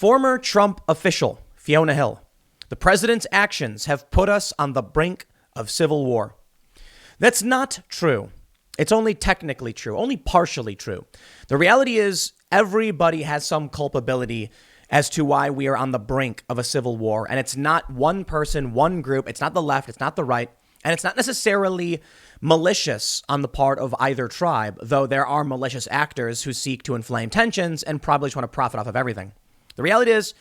Former Trump official Fiona Hill. The president's actions have put us on the brink of civil war. That's not true. It's only technically true, only partially true. The reality is everybody has some culpability as to why we are on the brink of a civil war. And it's not one person, one group. It's not the left. It's not the right. And it's not necessarily malicious on the part of either tribe, though there are malicious actors who seek to inflame tensions and probably just want to profit off of everything. The reality is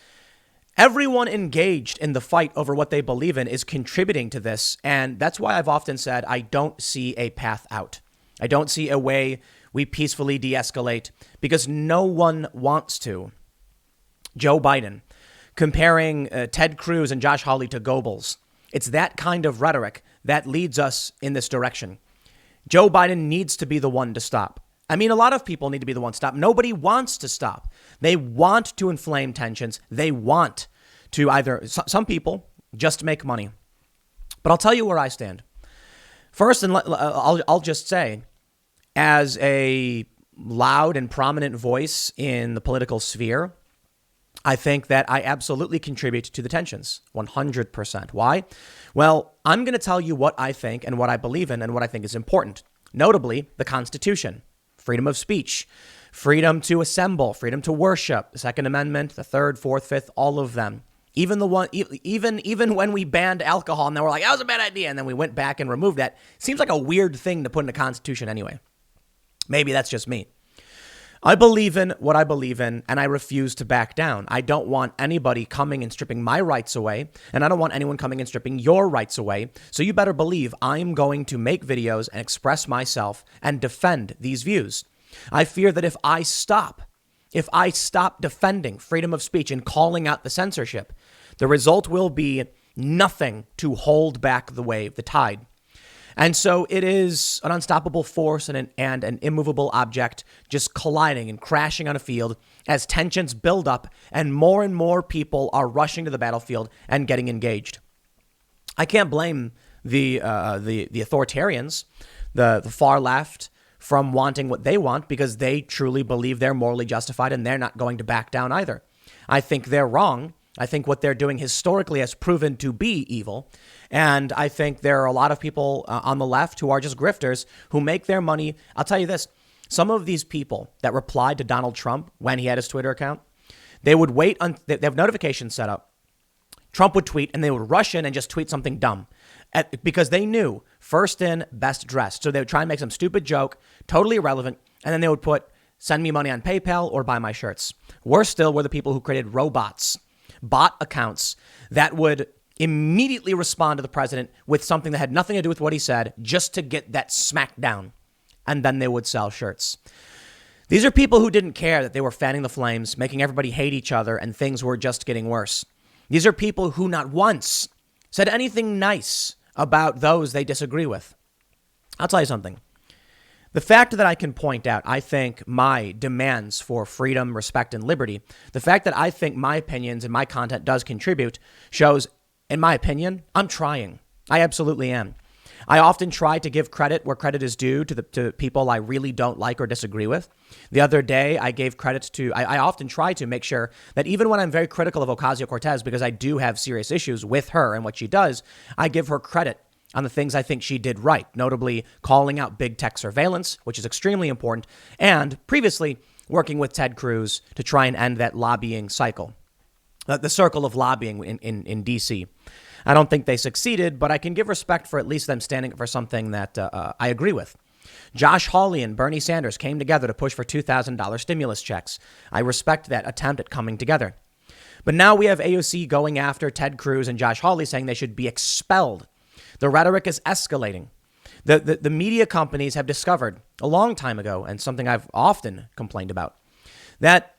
everyone engaged in the fight over what they believe in is contributing to this. And that's why I've often said I don't see a path out. I don't see a way we peacefully de-escalate because no one wants to. Joe Biden comparing Ted Cruz and Josh Hawley to Goebbels. It's that kind of rhetoric that leads us in this direction. Joe Biden needs to be the one to stop. I mean, a lot of people need to be the one to stop. Nobody wants to stop. They want to inflame tensions. They want to either, some people just make money. But I'll tell you where I stand. First, and I'll just say, as a loud and prominent voice in the political sphere, I think that I absolutely contribute to the tensions, 100%. Why? Well, I'm going to tell you what I think and what I believe in and what I think is important. Notably, the Constitution, freedom of speech, freedom to assemble, freedom to worship, the Second Amendment, the Third, Fourth, Fifth, all of them. Even when we banned alcohol and then we're like, that was a bad idea. And then we went back and removed that. Seems like a weird thing to put in the Constitution anyway. Maybe that's just me. I believe in what I believe in, and I refuse to back down. I don't want anybody coming and stripping my rights away, and I don't want anyone coming and stripping your rights away. So you better believe I'm going to make videos and express myself and defend these views. I fear that if I stop defending freedom of speech and calling out the censorship, the result will be nothing to hold back the wave, the tide. And so it is an unstoppable force and an immovable object just colliding and crashing on a field as tensions build up and more people are rushing to the battlefield and getting engaged. I can't blame the authoritarians, the far left, from wanting what they want because they truly believe they're morally justified and they're not going to back down either. I think they're wrong. I think what they're doing historically has proven to be evil. And I think there are a lot of people on the left who are just grifters who make their money. I'll tell you this. Some of these people that replied to Donald Trump when he had his Twitter account, they would wait on, they have notifications set up. Trump would tweet and they would rush in and just tweet something dumb because they knew first in, best dressed. So they would try and make some stupid joke, totally irrelevant. And then they would put, send me money on PayPal or buy my shirts. Worse still were the people who created robots, bot accounts that would immediately respond to the president with something that had nothing to do with what he said just to get that smack down. And then they would sell shirts. These are people who didn't care that they were fanning the flames, making everybody hate each other, and things were just getting worse. These are people who not once said anything nice about those they disagree with. I'll tell you something. The fact that I can point out, I think, my demands for freedom, respect, and liberty, the fact that I think my opinions and my content does contribute shows, in my opinion, I'm trying. I absolutely am. I often try to give credit where credit is due to people I really don't like or disagree with. The other day, I gave credit to, I often try to make sure that even when I'm very critical of Ocasio-Cortez, because I do have serious issues with her and what she does, I give her credit on the things I think she did right, notably calling out big tech surveillance, which is extremely important, and previously working with Ted Cruz to try and end that lobbying cycle, the circle of lobbying in D.C. I don't think they succeeded, but I can give respect for at least them standing up for something that I agree with. Josh Hawley and Bernie Sanders came together to push for $2,000 stimulus checks. I respect that attempt at coming together. But now we have AOC going after Ted Cruz and Josh Hawley saying they should be expelled. The rhetoric is escalating. The media companies have discovered a long time ago, and something I've often complained about, that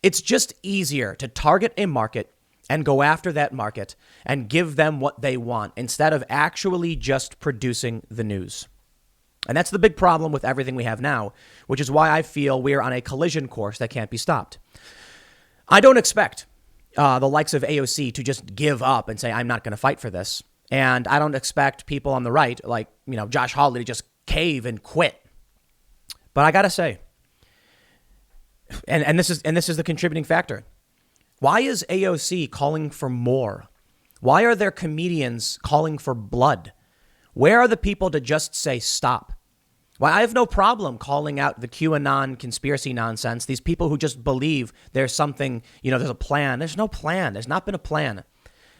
it's just easier to target a market and go after that market and give them what they want instead of actually just producing the news. And that's the big problem with everything we have now, which is why I feel we're on a collision course that can't be stopped. I don't expect the likes of AOC to just give up and say, I'm not going to fight for this. And I don't expect people on the right, like, Josh Hawley, to just cave and quit. But I got to say, and this is the contributing factor. Why is AOC calling for more? Why are there comedians calling for blood? Where are the people to just say stop? Well, I have no problem calling out the QAnon conspiracy nonsense. These people who just believe there's something, there's a plan. There's no plan. There's not been a plan.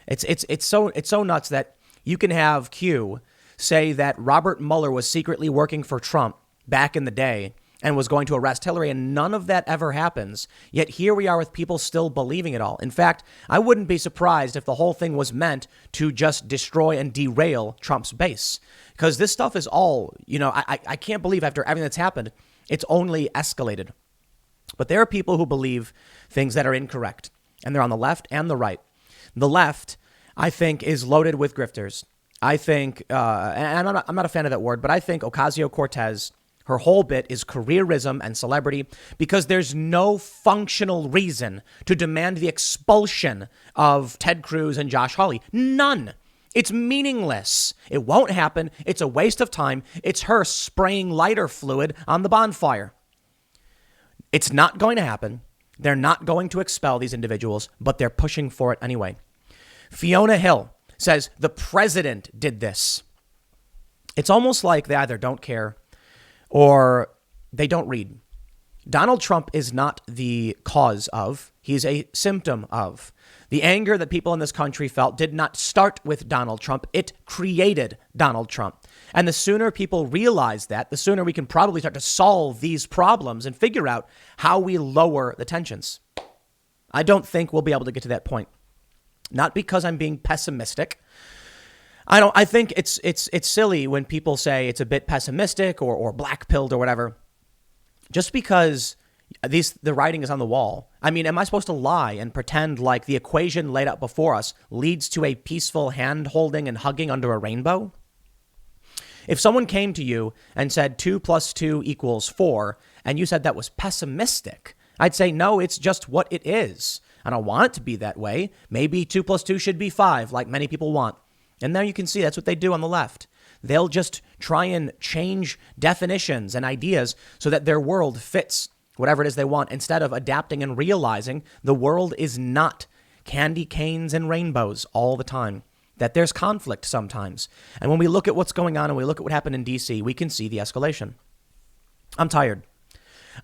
It's so nuts that you can have Q say that Robert Mueller was secretly working for Trump back in the day and was going to arrest Hillary, and none of that ever happens. Yet here we are with people still believing it all. In fact, I wouldn't be surprised if the whole thing was meant to just destroy and derail Trump's base. Because this stuff is all, I can't believe after everything that's happened, it's only escalated. But there are people who believe things that are incorrect, and they're on the left and the right. The left, I think, is loaded with grifters. I think, and I'm not a fan of that word, but I think Ocasio-Cortez, her whole bit is careerism and celebrity, because there's no functional reason to demand the expulsion of Ted Cruz and Josh Hawley. None. It's meaningless. It won't happen. It's a waste of time. It's her spraying lighter fluid on the bonfire. It's not going to happen. They're not going to expel these individuals, but they're pushing for it anyway. Fiona Hill says the president did this. It's almost like they either don't care or they don't read. Donald Trump is not the cause of, he's a symptom of. The anger that people in this country felt did not start with Donald Trump. It created Donald Trump. And the sooner people realize that, the sooner we can probably start to solve these problems and figure out how we lower the tensions. I don't think we'll be able to get to that point. Not because I'm being pessimistic. I think it's silly when people say it's a bit pessimistic or black-pilled or whatever. Just because the writing is on the wall. I mean, am I supposed to lie and pretend like the equation laid out before us leads to a peaceful hand-holding and hugging under a rainbow? If someone came to you and said 2 + 2 = 4, and you said that was pessimistic, I'd say, no, it's just what it is. I don't want it to be that way. Maybe 2 + 2 should be 5, like many people want. And there you can see that's what they do on the left. They'll just try and change definitions and ideas so that their world fits whatever it is they want, instead of adapting and realizing the world is not candy canes and rainbows all the time, that there's conflict sometimes. And when we look at what's going on and we look at what happened in D.C., we can see the escalation. I'm tired.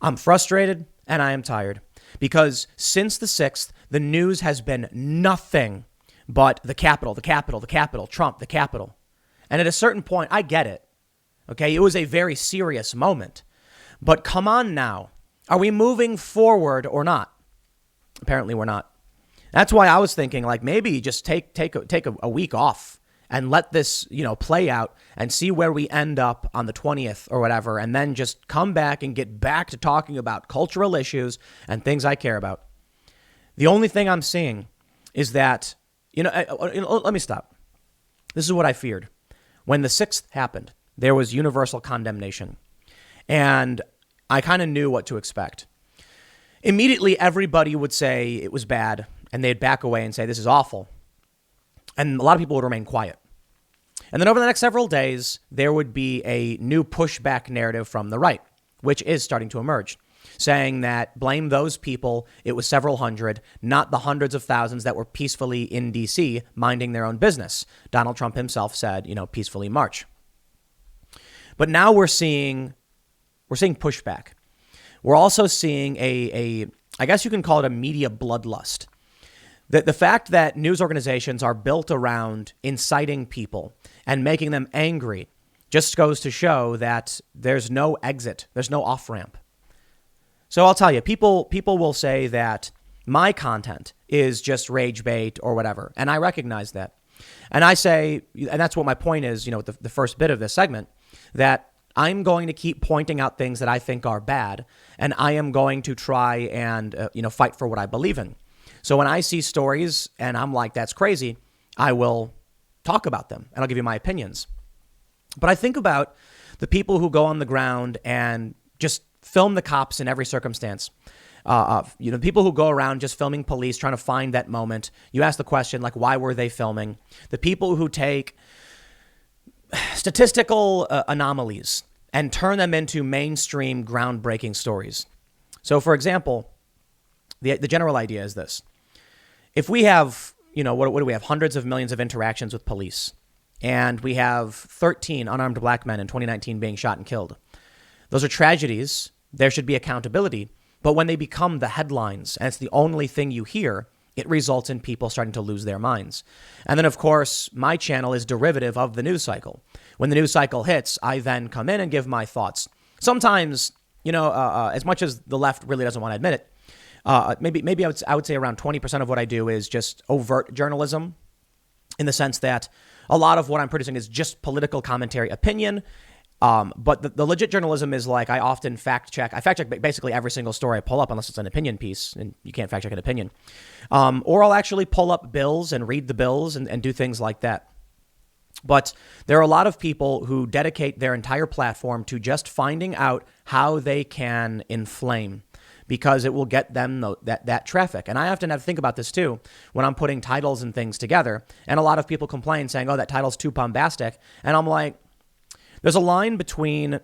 I'm frustrated and I am tired because since the 6th, the news has been nothing but the Capitol, Trump, the Capitol. And at a certain point, I get it. Okay, it was a very serious moment. But come on now. Are we moving forward or not? Apparently we're not. That's why I was thinking, like, maybe just take a week off and let this, play out and see where we end up on the 20th or whatever, and then just come back and get back to talking about cultural issues and things I care about. The only thing I'm seeing is that, let me stop. This is what I feared. When the 6th happened, there was universal condemnation. And I kind of knew what to expect. Immediately, everybody would say it was bad, and they'd back away and say, this is awful. And a lot of people would remain quiet. And then over the next several days, there would be a new pushback narrative from the right, which is starting to emerge, saying that blame those people. It was several hundred, not the hundreds of thousands that were peacefully in D.C. minding their own business. Donald Trump himself said, peacefully march. But now we're seeing pushback. We're also seeing I guess you can call it a media bloodlust. The fact that news organizations are built around inciting people and making them angry just goes to show that there's no exit. There's no off-ramp. So I'll tell you, people will say that my content is just rage bait or whatever. And I recognize that. And I say, and that's what my point is, the first bit of this segment, that I'm going to keep pointing out things that I think are bad, and I am going to try and, fight for what I believe in. So when I see stories and I'm like, that's crazy, I will talk about them and I'll give you my opinions. But I think about the people who go on the ground and just film the cops in every circumstance. People who go around just filming police, trying to find that moment. You ask the question, like, why were they filming? The people who take statistical anomalies and turn them into mainstream groundbreaking stories. So, for example, the general idea is this. if we have, what do we have? Hundreds of millions of interactions with police. And we have 13 unarmed black men in 2019 being shot and killed. Those are tragedies. There should be accountability. But when they become the headlines and it's the only thing you hear, it results in people starting to lose their minds. And then, of course, my channel is derivative of the news cycle. When the news cycle hits, I then come in and give my thoughts. Sometimes, as much as the left really doesn't want to admit it, maybe I would say around 20% of what I do is just overt journalism, in the sense that a lot of what I'm producing is just political commentary, opinion. But the legit journalism is like, I often fact check. I fact check basically every single story I pull up, unless it's an opinion piece, and you can't fact check an opinion. Or I'll actually pull up bills and read the bills and do things like that. But there are a lot of people who dedicate their entire platform to just finding out how they can inflame, because it will get them that traffic. And I often have to think about this too when I'm putting titles and things together. And a lot of people complain saying, oh, that title's too bombastic. And I'm like, there's a line between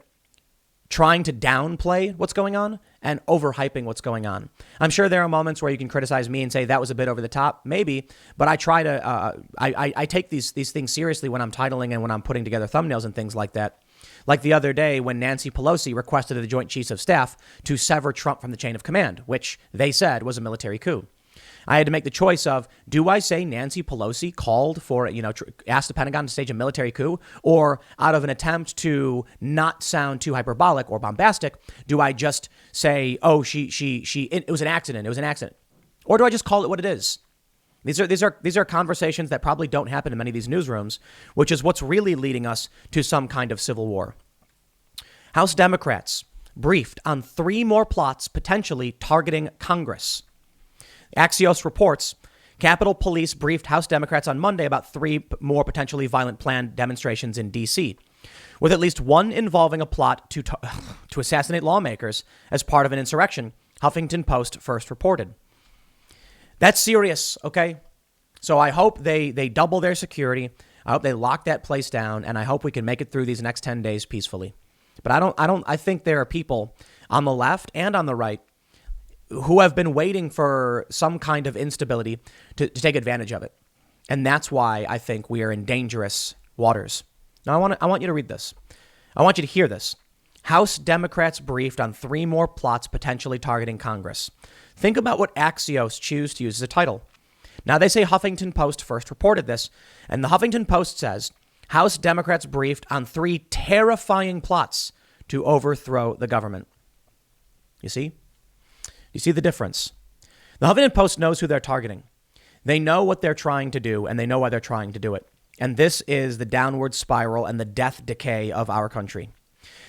trying to downplay what's going on and overhyping what's going on. I'm sure there are moments where you can criticize me and say that was a bit over the top, maybe, but I try to, I take these things seriously when I'm titling and when I'm putting together thumbnails and things like that. Like the other day when Nancy Pelosi requested of the Joint Chiefs of Staff to sever Trump from the chain of command, which they said was a military coup. I had to make the choice of, do I say Nancy Pelosi called for, asked the Pentagon to stage a military coup, or out of an attempt to not sound too hyperbolic or bombastic, do I just say, oh, it was an accident. It was an accident. Or do I just call it what it is? These are conversations that probably don't happen in many of these newsrooms, which is what's really leading us to some kind of civil war. House Democrats briefed on 3 more plots potentially targeting Congress. Axios reports Capitol Police briefed House Democrats on Monday about 3 more potentially violent planned demonstrations in D.C., with at least one involving a plot to assassinate lawmakers as part of an insurrection, Huffington Post first reported. That's serious, okay? So I hope they double their security. I hope they lock that place down, and I hope we can make it through these next 10 days peacefully. But I think there are people on the left and on the right who have been waiting for some kind of instability to take advantage of it. And that's why I think we are in dangerous waters. Now, I want you to read this. I want you to hear this. House Democrats briefed on 3 more plots potentially targeting Congress. Think about what Axios choose to use as a title. Now, they say Huffington Post first reported this, and the Huffington Post says House Democrats briefed on 3 terrifying plots to overthrow the government. You see? You see the difference? The Huffington Post knows who they're targeting. They know what they're trying to do, and they know why they're trying to do it. And this is the downward spiral and the death decay of our country,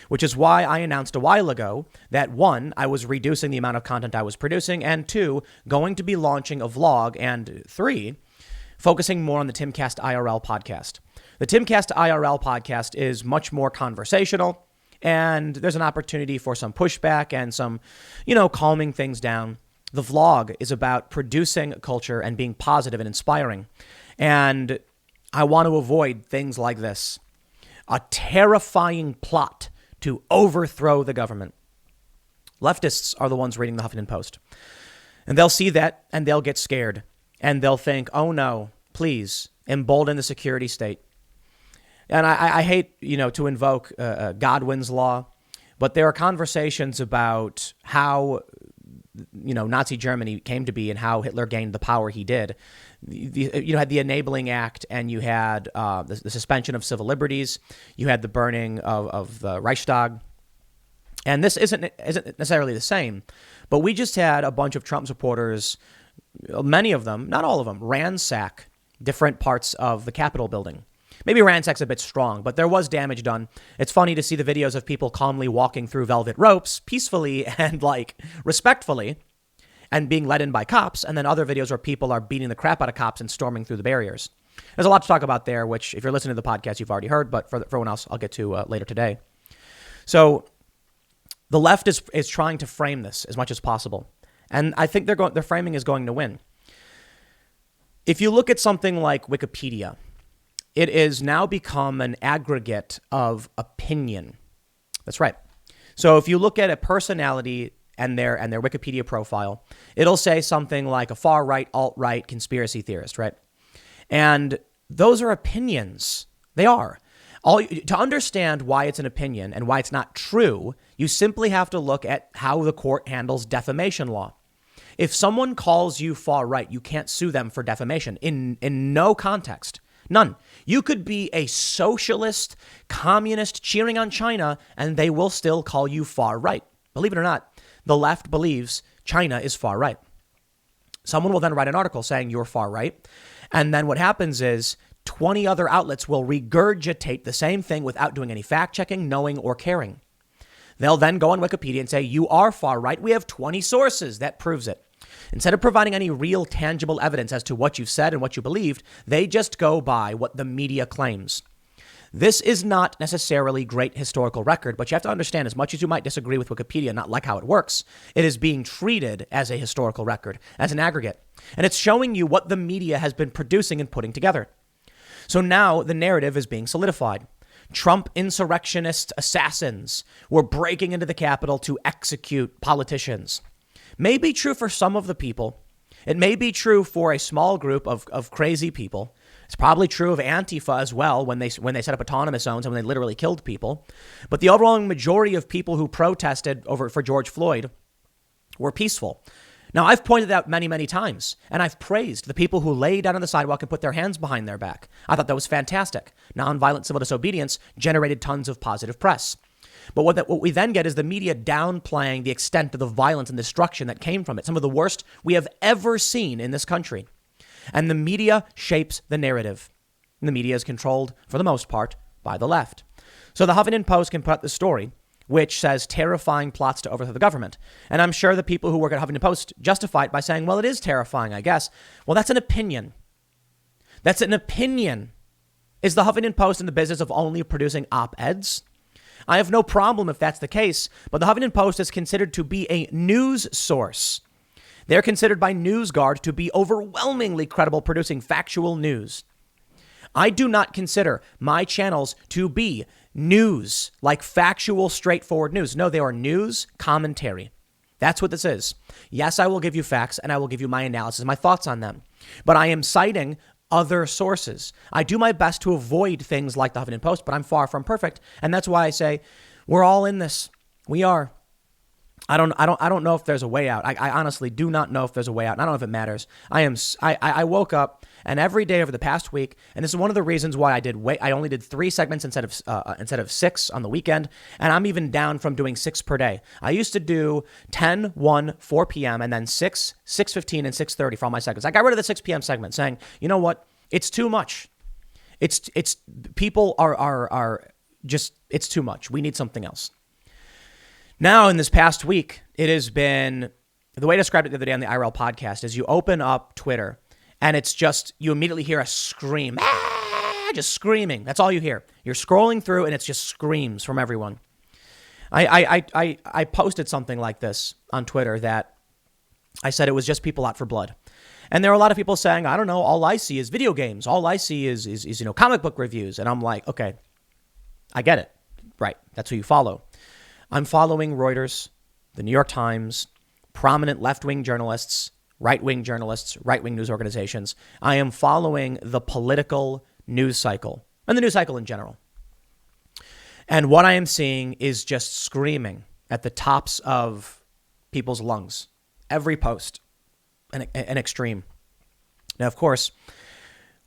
which is why I announced a while ago that 1, I was reducing the amount of content I was producing, and 2, going to be launching a vlog, and 3, focusing more on the Timcast IRL podcast. The Timcast IRL podcast is much more conversational, and there's an opportunity for some pushback and some, calming things down. The vlog is about producing culture and being positive and inspiring. And I want to avoid things like this. A terrifying plot to overthrow the government. Leftists are the ones reading the Huffington Post. And they'll see that and they'll get scared. And they'll think, oh no, please embolden the security state. And I hate, to invoke Godwin's law, but there are conversations about how, Nazi Germany came to be and how Hitler gained the power he did. You had the Enabling Act, and you had the suspension of civil liberties. You had the burning of the Reichstag. And this isn't necessarily the same, but we just had a bunch of Trump supporters, many of them, not all of them, ransack different parts of the Capitol building. Maybe ransack's a bit strong, but there was damage done. It's funny to see the videos of people calmly walking through velvet ropes, peacefully and respectfully, and being led in by cops. And then other videos where people are beating the crap out of cops and storming through the barriers. There's a lot to talk about there, which if you're listening to the podcast, you've already heard, but for everyone else, I'll get to later today. So the left is trying to frame this as much as possible. And I think their framing is going to win. If you look at something like Wikipedia, it is now become an aggregate of opinion. That's right. So if you look at a personality and their Wikipedia profile, it'll say something like a far right, alt-right conspiracy theorist, right? And those are opinions. They are. To understand why it's an opinion and why it's not true, you simply have to look at how the court handles defamation law. If someone calls you far right, you can't sue them for defamation in no context. None. You could be a socialist, communist cheering on China, and they will still call you far right. Believe it or not, the left believes China is far right. Someone will then write an article saying you're far right. And then what happens is 20 other outlets will regurgitate the same thing without doing any fact checking, knowing, or caring. They'll then go on Wikipedia and say, you are far right. We have 20 sources that proves it. Instead of providing any real tangible evidence as to what you've said and what you believed, they just go by what the media claims. This is not necessarily great historical record, but you have to understand, as much as you might disagree with Wikipedia, not like how it works, it is being treated as a historical record, as an aggregate. And it's showing you what the media has been producing and putting together. So now the narrative is being solidified. Trump insurrectionist assassins were breaking into the Capitol to execute politicians. May be true for some of the people. It may be true for a small group of crazy people. It's probably true of Antifa as well when they set up autonomous zones and when they literally killed people. But the overwhelming majority of people who protested for George Floyd were peaceful. Now, I've pointed out many, many times, and I've praised the people who lay down on the sidewalk and put their hands behind their back. I thought that was fantastic. Nonviolent civil disobedience generated tons of positive press. But what we then get is the media downplaying the extent of the violence and destruction that came from it, some of the worst we have ever seen in this country. And the media shapes the narrative. And the media is controlled, for the most part, by the left. So the Huffington Post can put out the story, which says terrifying plots to overthrow the government. And I'm sure the people who work at Huffington Post justify it by saying, well, it is terrifying, I guess. Well, that's an opinion. That's an opinion. Is the Huffington Post in the business of only producing op-eds? I have no problem if that's the case, but the Huffington Post is considered to be a news source. They're considered by NewsGuard to be overwhelmingly credible, producing factual news. I do not consider my channels to be news, like factual, straightforward news. No, they are news commentary. That's what this is. Yes, I will give you facts and I will give you my analysis, my thoughts on them. But I am citing other sources. I do my best to avoid things like the Huffington Post, but I'm far from perfect. And that's why I say we're all in this. We are. I don't know if there's a way out. I honestly do not know if there's a way out. And I don't know if it matters. I woke up and every day over the past week, and this is one of the reasons why I only did 3 segments instead of 6 on the weekend. And I'm even down from doing 6 per day. I used to do 10, 1, 4 p.m. and then 6, 6:15 and 6:30 for all my segments. I got rid of the 6 p.m. segment saying, you know what? It's too much. It's people are just, it's too much. We need something else. Now, in this past week, it has been, the way I described it the other day on the IRL podcast is you open up Twitter and it's just, you immediately hear a scream, just screaming. That's all you hear. You're scrolling through and it's just screams from everyone. I posted something like this on Twitter that I said it was just people out for blood. And there are a lot of people saying, I don't know, all I see is video games. All I see is comic book reviews. And I'm like, okay, I get it. Right. That's who you follow. I'm following Reuters, the New York Times, prominent left-wing journalists, right-wing news organizations. I am following the political news cycle and the news cycle in general. And what I am seeing is just screaming at the tops of people's lungs. Every post, an extreme. Now, of course,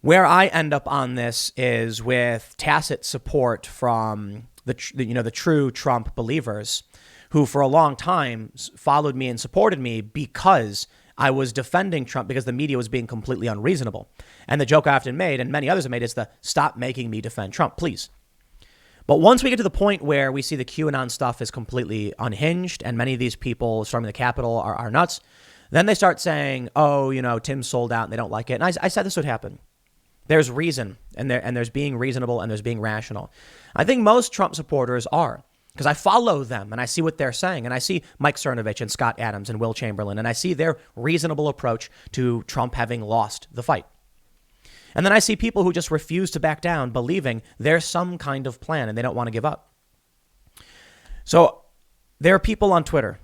where I end up on this is with tacit support from the true Trump believers who for a long time followed me and supported me because I was defending Trump because the media was being completely unreasonable. And the joke I often made, and many others have made, is stop making me defend Trump, please. But once we get to the point where we see the QAnon stuff is completely unhinged and many of these people storming the Capitol are nuts, then they start saying, oh, Tim sold out and they don't like it. And I said this would happen. There's reason, and there's being reasonable, and there's being rational. I think most Trump supporters are, because I follow them, and I see what they're saying, and I see Mike Cernovich and Scott Adams and Will Chamberlain, and I see their reasonable approach to Trump having lost the fight. And then I see people who just refuse to back down, believing there's some kind of plan, and they don't want to give up. So there are people on Twitter,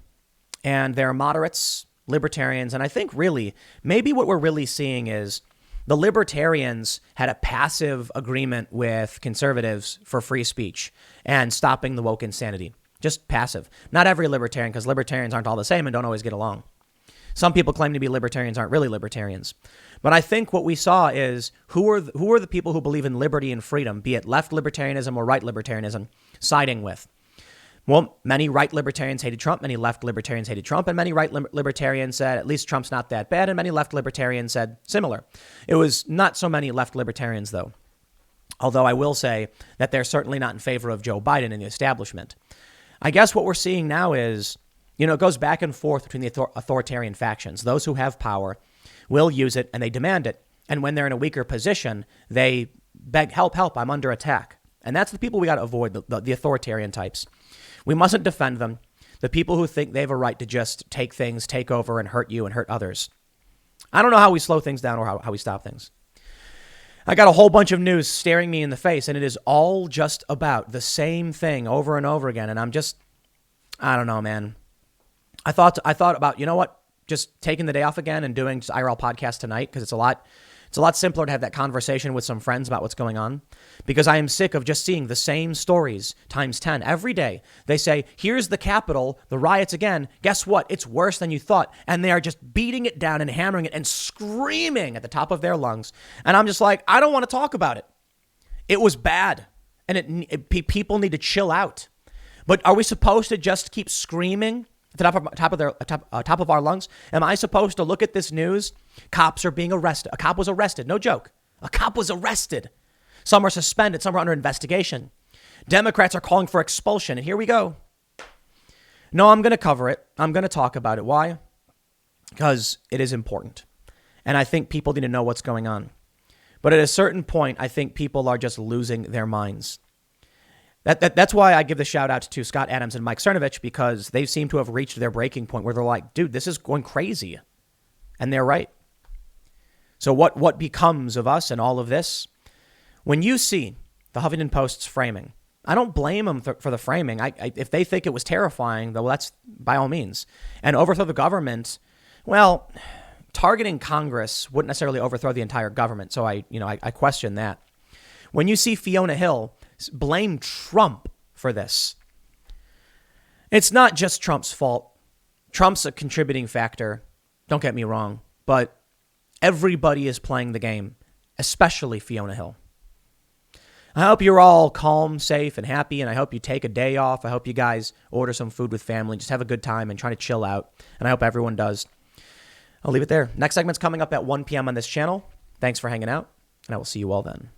And there are moderates, libertarians, and I think really, maybe what we're really seeing is the libertarians had a passive agreement with conservatives for free speech and stopping the woke insanity. Just passive. Not every libertarian, because libertarians aren't all the same and don't always get along. Some people claim to be libertarians aren't really libertarians. But I think what we saw is who are the people who believe in liberty and freedom, be it left libertarianism or right libertarianism, siding with? Well, many right libertarians hated Trump, many left libertarians hated Trump, and many right libertarians said, at least Trump's not that bad, and many left libertarians said similar. It was not so many left libertarians, though. Although I will say that they're certainly not in favor of Joe Biden and the establishment. I guess what we're seeing now is, it goes back and forth between the authoritarian factions. Those who have power will use it, and they demand it. And when they're in a weaker position, they beg, help, I'm under attack. And that's the people we got to avoid, the authoritarian types. We mustn't defend them. The people who think they have a right to just take things, take over, and hurt you and hurt others. I don't know how we slow things down or how we stop things. I got a whole bunch of news staring me in the face, and it is all just about the same thing over and over again. And I don't know, man. I thought about, you know what, just taking the day off again and doing just IRL podcast tonight, because it's a lot simpler to have that conversation with some friends about what's going on, because I am sick of just seeing the same stories times 10 every day. They say, here's the Capitol, the riots again. Guess what? It's worse than you thought. And they are just beating it down and hammering it and screaming at the top of their lungs. And I'm just like, I don't want to talk about it. It was bad. And people need to chill out. But are we supposed to just keep screaming at the top of our lungs? Am I supposed to look at this news? Cops are being arrested. A cop was arrested. No joke. A cop was arrested. Some are suspended. Some are under investigation. Democrats are calling for expulsion. And here we go. No, I'm going to cover it. I'm going to talk about it. Why? Because it is important. And I think people need to know what's going on. But at a certain point, I think people are just losing their minds. That's why I give the shout out to Scott Adams and Mike Cernovich, because they seem to have reached their breaking point where they're like, dude, this is going crazy. And they're right. So what becomes of us and all of this? When you see the Huffington Post's framing, I don't blame them for the framing. If they think it was terrifying, though, that's by all means. And overthrow the government, well, targeting Congress wouldn't necessarily overthrow the entire government. So I question that. When you see Fiona Hill blame Trump for this, it's not just Trump's fault. Trump's a contributing factor. Don't get me wrong, but everybody is playing the game, especially Fiona Hill. I hope you're all calm, safe, and happy, and I hope you take a day off. I hope you guys order some food with family, just have a good time and try to chill out, and I hope everyone does. I'll leave it there. Next segment's coming up at 1 p.m. on this channel. Thanks for hanging out, and I will see you all then.